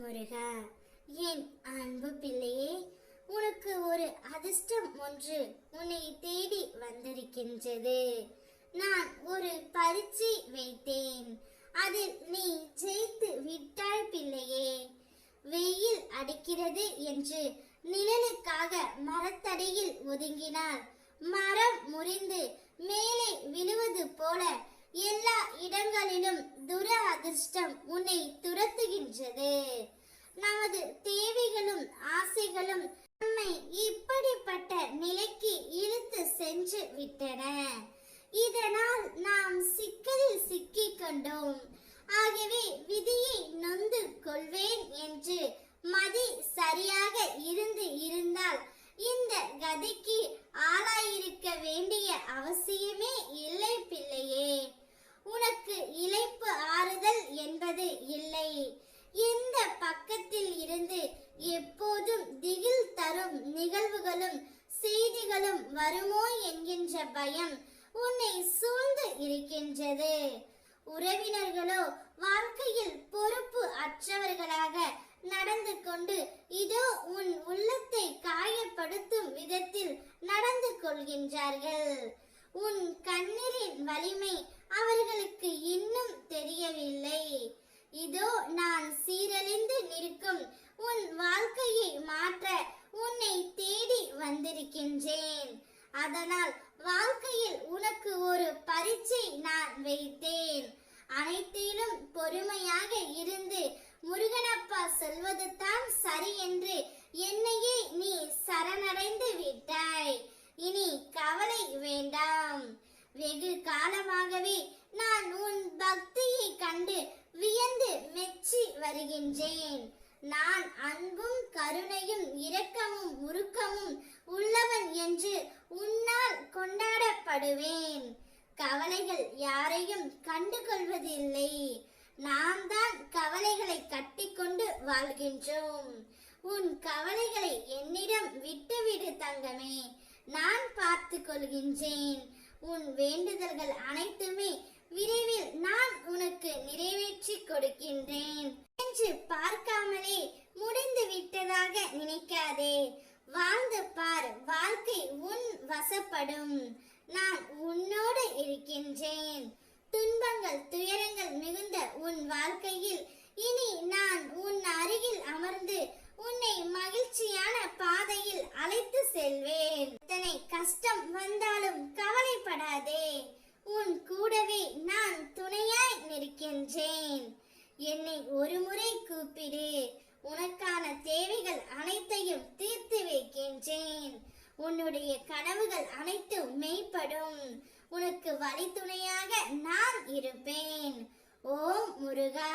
முருகா, என் அன்பு பிள்ளையே, உனக்கு ஒரு அதிர்ஷ்டம் ஒன்று உன்னை தேடி வந்திருக்கின்றது. நான் ஒரு பரீட்சை வைத்தேன். அதில் நீ ஜெயித்து விட்டாய் பிள்ளையே. வெயில் அடிக்கிறது என்று நிழலுக்காக மரத்தடியில் ஒதுங்கினார். மரம் முறிந்து மேலே விழுவது போல எல்லா இடங்களிலும் துர அதிர்ஷ்டம் உன்னை துரத்துகின்றது. நமது தேவைகளும் ஆசைகளும் நம்மை இப்படிப்பட்ட நிலைக்கு இழுத்து சென்று விட்டன. இதனால் நாம் சிக்கலில் சிக்கிக் கொண்டோம். ஆகவே விதியை நொந்து கொள்வேன் என்று மதி சரியாக இருந்தால் இந்த கதிக்கு ஆளாயிருக்க வேண்டிய அவசியமே இல்லை பிள்ளையே. உனக்கு இளைப்பு ஆறுதல் என்பது இல்லை. எந்த பக்கத்தில் இருந்து எப்போதும் திகில் தரும் நிகழ்வுகளும் செய்திகளும் வருமோ என்கின்ற பயம் உன்னை சூழ்ந்து இருக்கின்றது. உறவினர்களோ வாழ்க்கையில் பொறுப்பு அற்றவர்களாக நடந்து கொண்டு இதோ உன் உள்ளத்தை காயப்படுத்தும் விதத்தில் நடந்து கொள்கின்றார்கள். உன் கண்ணீரின் வலிமை அவர்களுக்கு இன்னும் தெரியவில்லை. இதோ நான் சீரழிந்து நிற்கும் உன் வாழ்க்கையை மாற்ற உன்னை தேடி வந்திருக்கின்றேன். அதனால் வாழ்க்கையில் உனக்கு ஒரு பரீட்சை நான் வைத்தேன். அனைத்திலும் பொறுமையாக இருந்து முருகனப்பா சொல்வது தான் சரி என்று என்னையே நீ சரணடைந்து விட்டாய். இனி கவலை வேண்டாம். வெகு காலமாகவே நான் உன் பக்தியை கண்டு வியந்து மெச்சி வருகின்றேன். நான் அன்பும் கருணையும் இரக்கமும் உருக்கமும் உள்ளவன் என்று உன்னால் கொண்டாடப்படுவேன். கவலைகள் யாரையும் கண்டுகொள்வதில்லை. நாம் தான் கவலைகளை கட்டிக்கொண்டு வாழ்கின்றோம். உன் கவலைகளை என்னிடம் விட்டுவிடு தங்கமே. நான் பார்த்து கொள்கின்றேன். உன் வேண்டுதல்கள் அனைத்துமே விரைவில் நான் உனக்கு நிறைவேற்றி கொடுக்கின்றேன் என்று பார்க்காமலே முடிந்து விட்டதாக நினைக்காதே. வாழ்ந்து பார், வாழ்க்கை உன் வசப்படும். நான் உன்னோடு இருக்கின்றேன். துன்பங்கள் துயரங்கள் மிகுந்த உன் வாழ்க்கையில் இனி நான் உன் அருகில் அமர்ந்து உன்னை மகிழ்ச்சியான பாதையில் அழைத்து செல்வேன். எத்தனை கஷ்டம் வந்தாலும் கவலைப்படாதே. உன் கூடவே நான் துணையாய் நிற்கின்றேன். என்னை ஒரு முறை கூப்பிடு. உனக்கான தேவைகள் அனைத்தையும் தீர்த்து வைக்கின்றேன். உன்னுடைய கனவுகள் அனைத்தும் மெய்ப்படும். உனக்கு வழித்துணையாக நான் இருப்பேன். ஓம் முருகா.